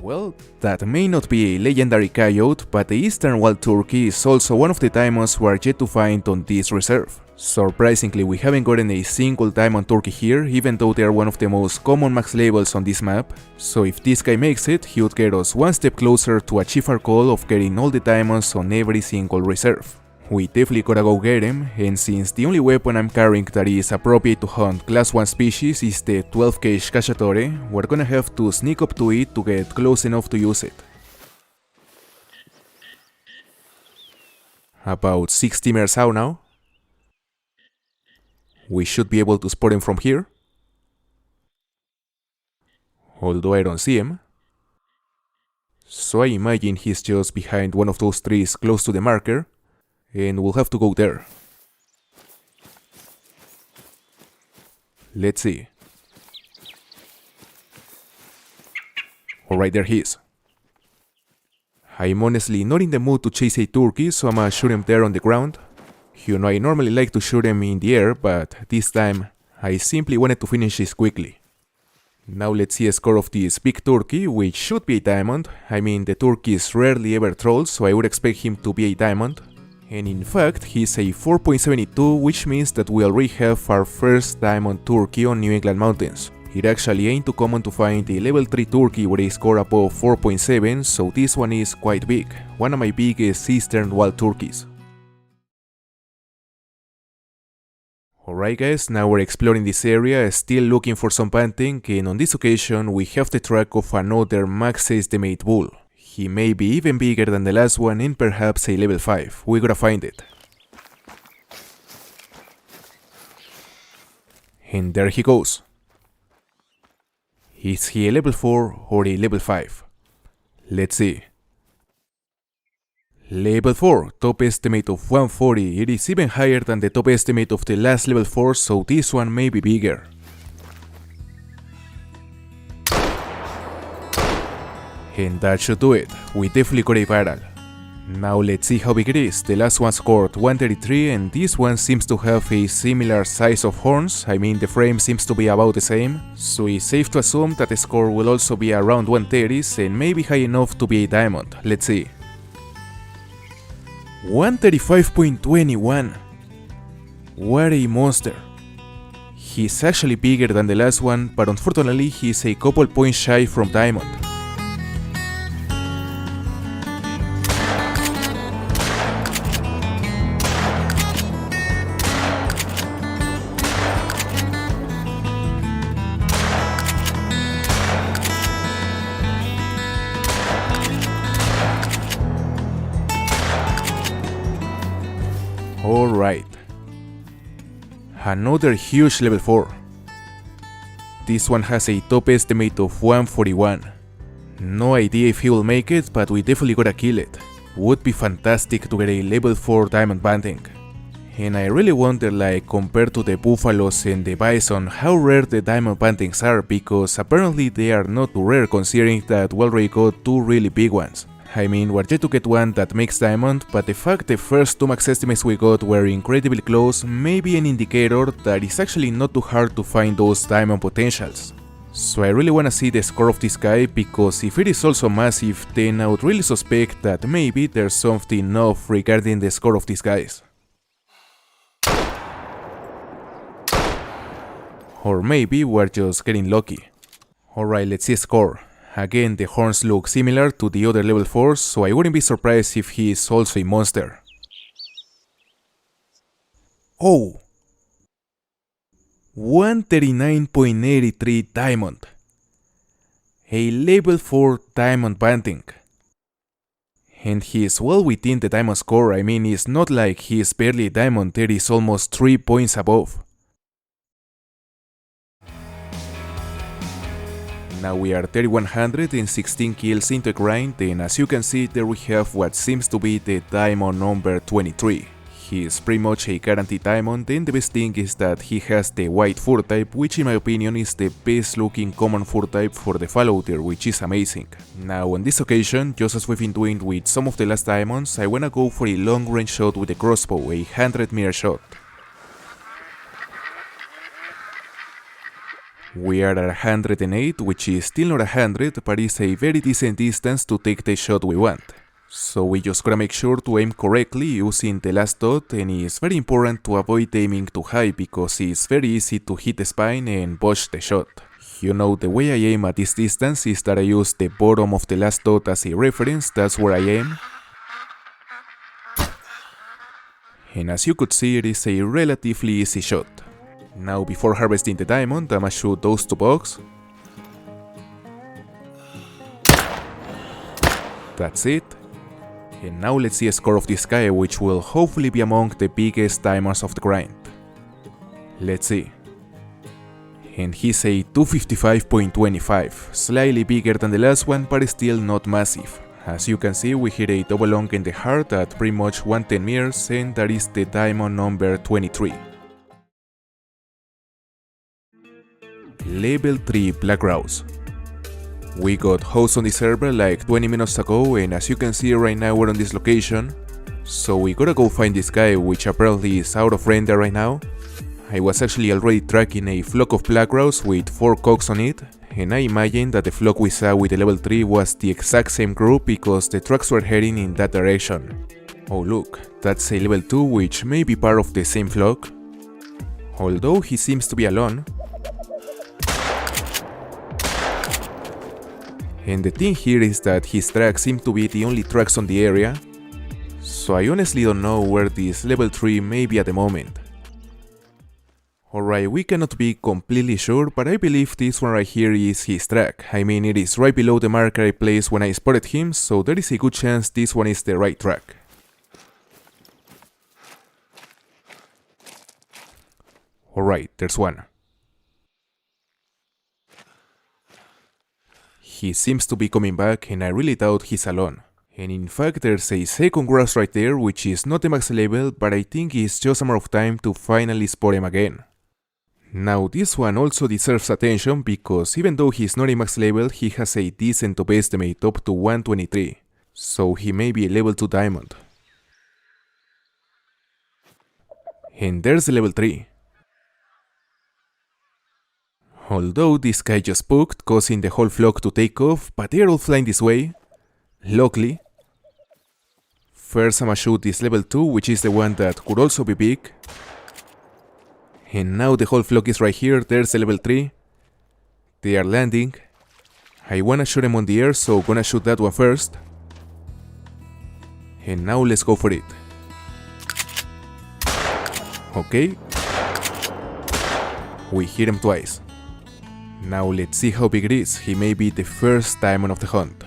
Well, that may not be a legendary coyote, but the Eastern Wild Turkey is also one of the diamonds we are yet to find on this reserve. Surprisingly, we haven't gotten a single diamond turkey here, even though they are one of the most common max levels on this map, so if this guy makes it, he would get us one step closer to achieve our goal of getting all the diamonds on every single reserve. We definitely gotta go get him, and since the only weapon I'm carrying that is appropriate to hunt class 1 species is the 12 gauge cacciatore, we're gonna have to sneak up to it to get close enough to use it. About 60 meters out now. We should be able to spot him from here, although I don't see him. So I imagine he's just behind one of those trees close to the marker, and we'll have to go there. Let's see. Alright, there he is. I'm honestly not in the mood to chase a turkey, so I'ma shoot him there on the ground. You know, I normally like to shoot him in the air, but this time I simply wanted to finish this quickly. Now let's see a score of this big turkey, which should be a diamond. I mean, the turkeys rarely ever troll, so I would expect him to be a diamond. And in fact, he's a 4.72, which means that we already have our first diamond turkey on New England mountains. It actually ain't too common to find a level 3 turkey with a score above 4.7, so this one is quite big, one of my biggest Eastern Wild turkeys. Alright guys, now we're exploring this area, still looking for some panting, and on this occasion we have the track of another max estimate bull. He may be even bigger than the last one and perhaps a level 5, we gotta find it. And there he goes. Is he a level 4 or a level 5? Let's see. Level 4, top estimate of 140, it is even higher than the top estimate of the last level 4, so this one may be bigger. And that should do it, we definitely got a barrel. Now let's see how big it is. The last one scored 133 and this one seems to have a similar size of horns, I mean the frame seems to be about the same, so it's safe to assume that the score will also be around 130s and maybe high enough to be a diamond, let's see. 135.21. What a monster. He's actually bigger than the last one, but unfortunately he's a couple points shy from diamond. Alright. Another huge level 4. This one has a top estimate of 141. No idea if he will make it, but we definitely gotta kill it. Would be fantastic to get a level 4 diamond banting. And I really wonder, like, compared to the buffaloes and the bison, how rare the diamond bantings are, because apparently they are not too rare considering that we already got 2 really big ones. I mean, we're yet to get one that makes diamond, but the fact the first 2 max estimates we got were incredibly close may be an indicator that it's actually not too hard to find those diamond potentials. So I really wanna see the score of this guy, because if it is also massive, then I would really suspect that maybe there's something off regarding the score of these guys. Or maybe we're just getting lucky. Alright, let's see a score. Again, the horns look similar to the other level 4s, so I wouldn't be surprised if he is also a monster. Oh! 139.83 diamond. A level 4 diamond banting. And he is well within the diamond score, I mean it's not like he is barely a diamond, there is almost 3 points above. Now we are 3116 kills into a grind, and as you can see there we have what seems to be the diamond number 23. He is pretty much a guaranteed diamond, and the best thing is that he has the white fur type, which in my opinion is the best looking common fur type for the Fallow tier, which is amazing. Now on this occasion, just as we've been doing with some of the last diamonds, I wanna go for a long range shot with the crossbow, a 100-meter shot. We are at 108, which is still not 100, but is a very decent distance to take the shot we want. So we just gotta make sure to aim correctly using the last dot, and it's very important to avoid aiming too high because it's very easy to hit the spine and botch the shot. You know, the way I aim at this distance is that I use the bottom of the last dot as a reference, that's where I aim. And as you could see, it is a relatively easy shot. Now before harvesting the diamond, I'ma shoot those two bugs. That's it. And now let's see a score of this guy, which will hopefully be among the biggest diamonds of the grind. Let's see. And he's a 255.25, slightly bigger than the last one, but still not massive. As you can see, we hit a double long in the heart at pretty much 110 meters, and that is the diamond number 23. Level 3 Black Grouse. We got hosts on the server like 20 minutes ago, and as you can see right now we're on this location. So we gotta go find this guy, which apparently is out of render right now. I was actually already tracking a flock of black grouse with 4 cocks on it, and I imagine that the flock we saw with the level 3 was the exact same group because the tracks were heading in that direction. Oh look, that's a level 2 which may be part of the same flock. Although he seems to be alone. And the thing here is that his tracks seem to be the only tracks on the area, so I honestly don't know where this level 3 may be at the moment. Alright, we cannot be completely sure, but I believe this one right here is his track. I mean, it is right below the marker I placed when I spotted him, so there is a good chance this one is the right track. Alright, there's one. He seems to be coming back, and I really doubt he's alone. And in fact, there's a second grouse right there, which is not a max level, but I think it's just a matter of time to finally spot him again. Now this one also deserves attention because even though he's not a max level, he has a decent top estimate up to 123, so he may be a level 2 diamond. And there's the level 3. Although this guy just spooked, causing the whole flock to take off, but they're all flying this way. Luckily. First I'ma shoot this level 2, which is the one that could also be big. And now the whole flock is right here, there's the level 3. They are landing. I wanna shoot them on the air, so gonna shoot that one first. And now let's go for it. Okay. We hit him twice. Now let's see how big it is. He may be the first diamond of the hunt.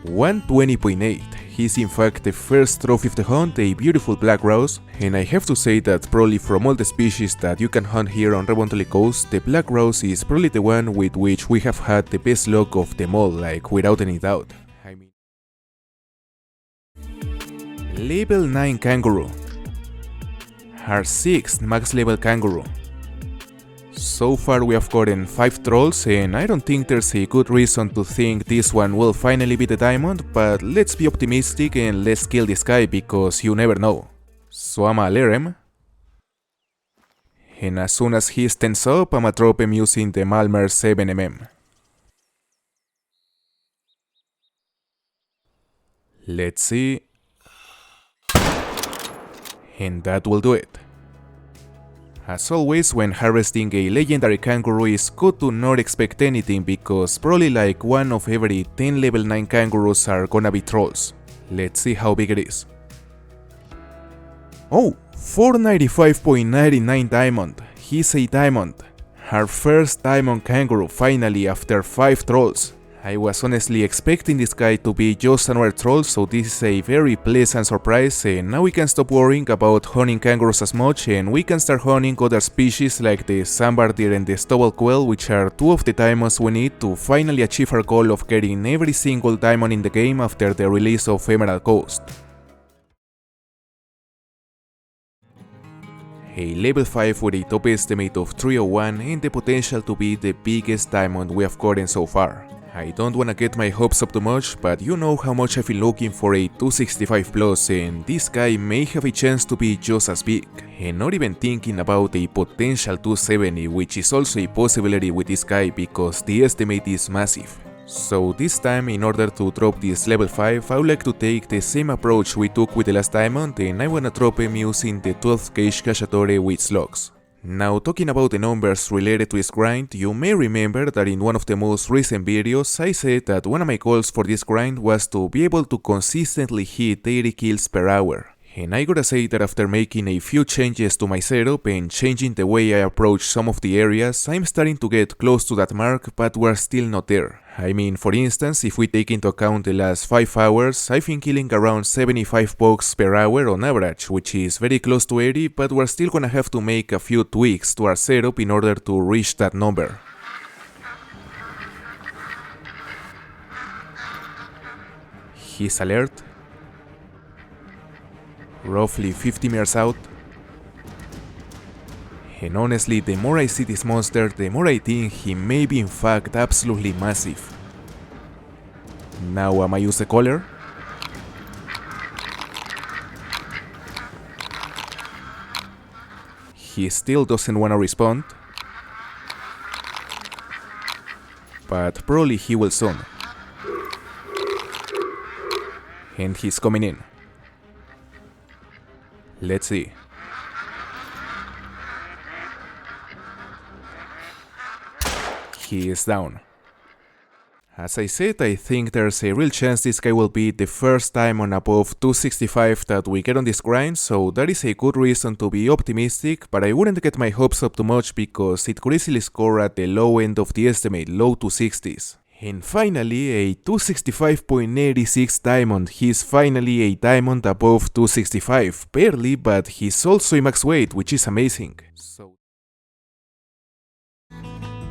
120.8. He's in fact the first trophy of the hunt, a beautiful black grouse, and I have to say that probably from all the species that you can hunt here on Revontuli Coast, the black grouse is probably the one with which we have had the best luck of them all, like without any doubt. I mean... Level 9 Kangaroo. Our 6th max level Kangaroo. So far we have gotten 5 trolls, and I don't think there's a good reason to think this one will finally be the diamond, but let's be optimistic and let's kill this guy because you never know. So I'ma lure him. And as soon as he stands up, I'ma drop him using the Malmer 7mm. Let's see. And that will do it. As always, when harvesting a legendary kangaroo, it's good to not expect anything because probably like 1 of every 10 level 9 kangaroos are gonna be trolls. Let's see how big it is. Oh, 495.99 diamond. He's a diamond. Our first diamond kangaroo finally after 5 trolls. I was honestly expecting this guy to be just another troll, so this is a very pleasant surprise, and now we can stop worrying about hunting kangaroos as much and we can start hunting other species like the Sambar deer and the stubble quail, which are 2 of the diamonds we need to finally achieve our goal of getting every single diamond in the game after the release of Emerald Coast. A level 5 with a top estimate of 301 and the potential to be the biggest diamond we have gotten so far. I don't wanna get my hopes up too much, but you know how much I've been looking for a 265 plus, and this guy may have a chance to be just as big. And not even thinking about a potential 270, which is also a possibility with this guy because the estimate is massive. So this time, in order to drop this level 5, I would like to take the same approach we took with the last diamond, and I wanna drop him using the 12 gauge cacciatore with slugs. Now, talking about the numbers related to his grind, you may remember that in one of the most recent videos I said that one of my goals for this grind was to be able to consistently hit 80 kills per hour. And I gotta say that after making a few changes to my setup and changing the way I approach some of the areas, I'm starting to get close to that mark, but we're still not there. I mean, for instance, if we take into account the last 5 hours, I've been killing around 75 pokes per hour on average, which is very close to 80, but we're still gonna have to make a few tweaks to our setup in order to reach that number. He's alert. Roughly 50 meters out. And honestly, the more I see this monster, the more I think he may be in fact absolutely massive. Now am I use the collar? He still doesn't wanna respond. But probably he will soon. And he's coming in. Let's see. He is down. As I said, I think there's a real chance this guy will be the first diamond above 265 that we get on this grind, so that is a good reason to be optimistic, but I wouldn't get my hopes up too much because it could easily score at the low end of the estimate, low 260s. And finally, a 265.86 diamond. He's finally a diamond above 265, barely, but he's also a max weight, which is amazing.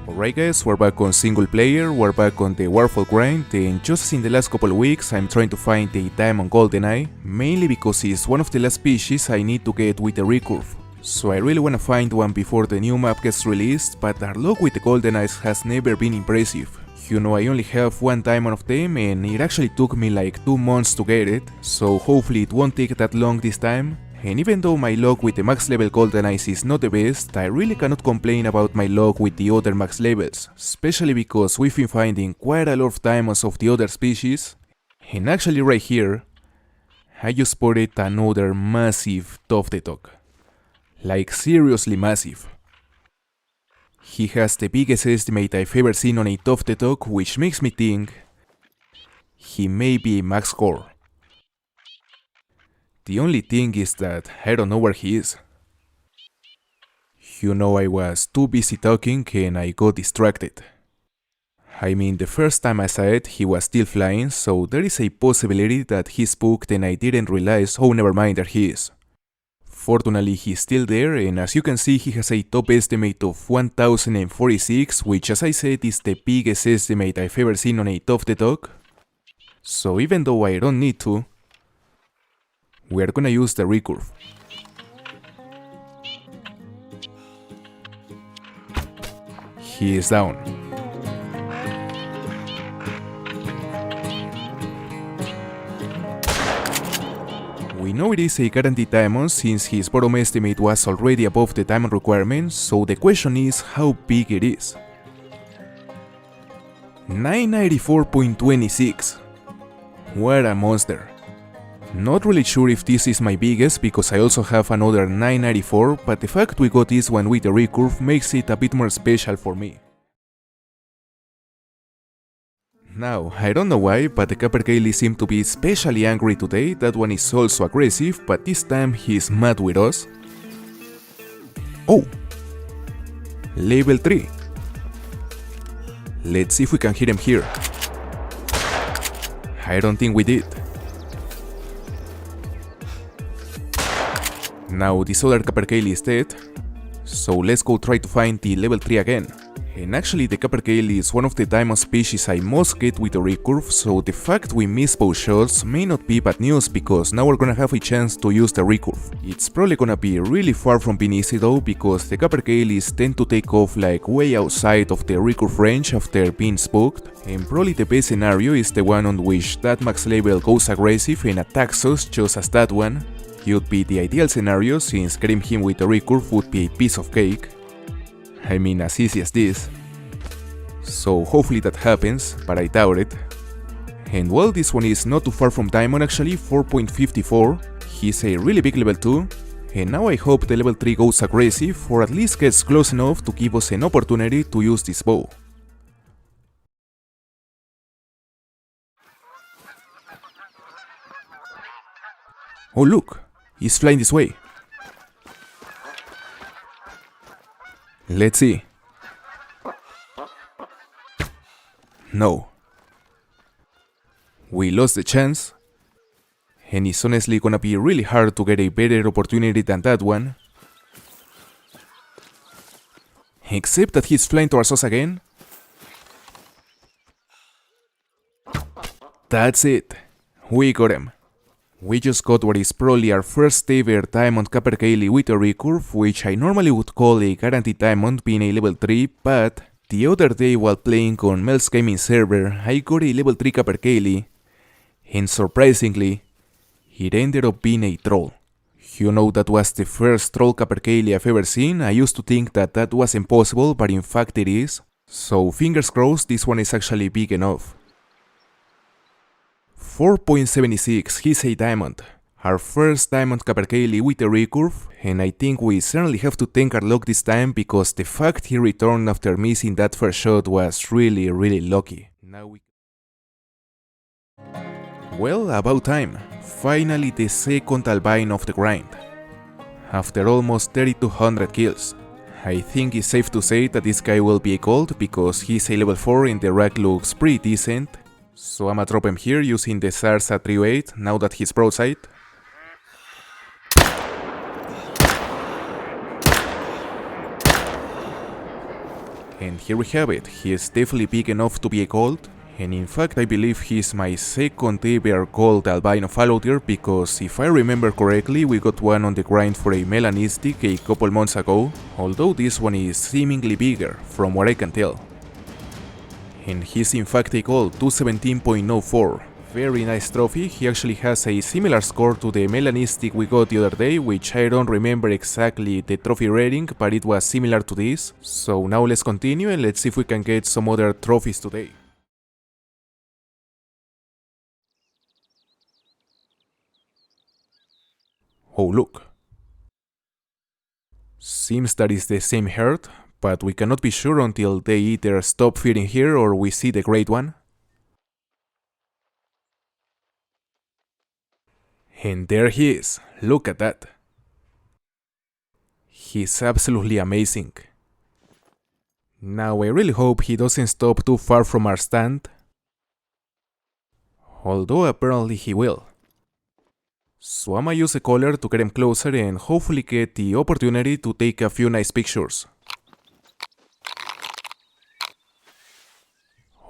Alright guys, we're back on single player, we're back on the Waterfall grind, and just as in the last couple of weeks, I'm trying to find a diamond Goldeneye, mainly because it's one of the last species I need to get with the Recurve. So I really wanna find one before the new map gets released, but our luck with the Goldeneyes has never been impressive. You know, I only have one diamond of them and it actually took me like 2 months to get it, so hopefully it won't take that long this time. And even though my luck with the max level Goldeneyes is not the best, I really cannot complain about my luck with the other max levels, especially because we've been finding quite a lot of diamonds of the other species. And actually right here, I just spotted another massive Tuftetok. Like seriously massive. He has the biggest estimate I've ever seen on a Tuftetok, which makes me think he may be a max core. The only thing is that I don't know where he is. You know, I was too busy talking and I got distracted. I mean, the first time I saw it, he was still flying, so there is a possibility that he spooked and I didn't realize, oh never mind, there he is. Fortunately, he's still there, and as you can see, he has a top estimate of 1046, which as I said is the biggest estimate I've ever seen on a Tuftetok. So even though I don't need to, we are gonna use the Recurve. He is down. We know it is a guaranteed diamond since his bottom estimate was already above the diamond requirement, so the question is how big it is. 994.26. What a monster. Not really sure if this is my biggest because I also have another 994, but the fact we got this one with the Recurve makes it a bit more special for me. Now, I don't know why, but the Capercaillie seemed to be especially angry today. That one is also aggressive, but this time he's mad with us. Oh! Level 3. Let's see if we can hit him here. I don't think we did. Now this other Capercaillie is dead, so let's go try to find the level 3 again. And actually the capercaillie is one of the diamond species I most get with the Recurve, so the fact we missed both shots may not be bad news because now we're gonna have a chance to use the Recurve. It's probably gonna be really far from being easy though, because the capercaillies tend to take off like way outside of the Recurve range after being spooked, and probably the best scenario is the one on which that max level goes aggressive and attacks us just as that one. It would be the ideal scenario since getting him with the Recurve would be a piece of cake. I mean, as easy as this. So hopefully that happens, but I doubt it. And well, this one is not too far from diamond actually, 4.54. He's a really big level 2. And now I hope the level 3 goes aggressive, or at least gets close enough to give us an opportunity to use this bow. Oh look, he's flying this way. Let's see. No. We lost the chance. And it's honestly gonna be really hard to get a better opportunity than that one. Except that he's flying towards us again. That's it. We got him. We just got what is probably our first ever diamond capercaillie with a Recurve, which I normally would call a guaranteed diamond being a level 3, but the other day while playing on Mel's gaming server, I got a level 3 capercaillie, and surprisingly, it ended up being a troll. You know, that was the first troll capercaillie I've ever seen. I used to think that that was impossible, but in fact it is. So fingers crossed this one is actually big enough. 4.76, he's a diamond. Our first diamond capercaillie with a Recurve, and I think we certainly have to thank our luck this time because the fact he returned after missing that first shot was really lucky. Well, about time. Finally the second albino of the grind. After almost 3200 kills. I think it's safe to say that this guy will be a gold because he's a level 4 and the rack looks pretty decent. So I'ma drop him here using the SARS at 308 now that he's broadside. And here we have it. He is definitely big enough to be a gold. And in fact I believe he's my second ever gold albino fallow deer because if I remember correctly we got one on the grind for a melanistic a couple months ago, although this one is seemingly bigger from what I can tell. And he's in fact a gold 217.04. Very nice trophy. He actually has a similar score to the melanistic we got the other day, which I don't remember exactly the trophy rating, but it was similar to this. So now let's continue and let's see if we can get some other trophies today. Oh look. Seems that is the same herd, but we cannot be sure until they either stop feeding here or we see the great one. And there he is, look at that. He's absolutely amazing. Now I really hope he doesn't stop too far from our stand. Although apparently he will. So I'ma use a collar to get him closer and hopefully get the opportunity to take a few nice pictures.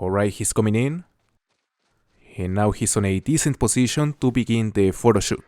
Alright, he's coming in. And now he's on a decent position to begin the photo shoot.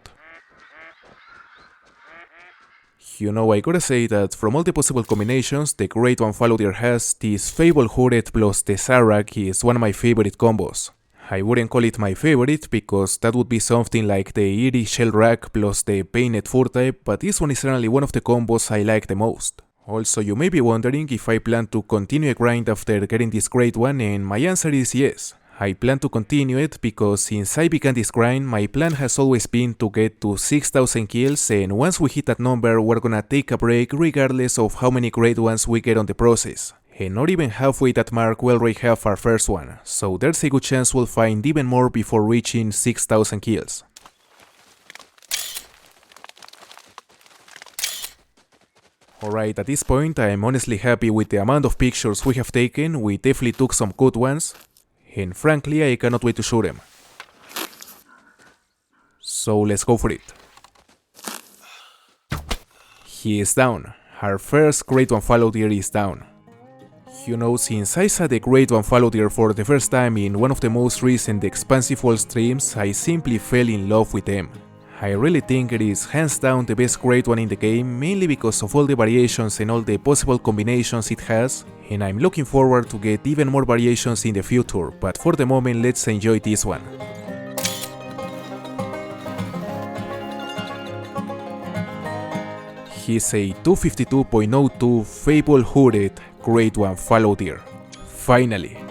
You know, I gotta say that from all the possible combinations, the great one fallow deer has, this Fable Hooded plus the Zarak is one of my favorite combos. I wouldn't call it my favorite because that would be something like the Eerie Shell Rack plus the Painted Fur type, but this one is certainly one of the combos I like the most. Also, you may be wondering if I plan to continue a grind after getting this great one, and my answer is yes. I plan to continue it because since I began this grind, my plan has always been to get to 6000 kills, and once we hit that number, we're gonna take a break regardless of how many great ones we get on the process. And not even halfway that mark we already have our first one, so there's a good chance we'll find even more before reaching 6000 kills. Alright, at this point I'm honestly happy with the amount of pictures we have taken. We definitely took some good ones, and frankly I cannot wait to shoot them. So let's go for it. He is down. Our first great one fallow deer is down. You know, since I saw the Great One Fallow Deer for the first time in one of the most recent Expansive Fall streams, I simply fell in love with them. I really think it is hands down the best Great One in the game, mainly because of all the variations and all the possible combinations it has, and I'm looking forward to get even more variations in the future, but for the moment let's enjoy this one. He's a 252.02 Fable Hooded Great One Fallow Deer. Finally.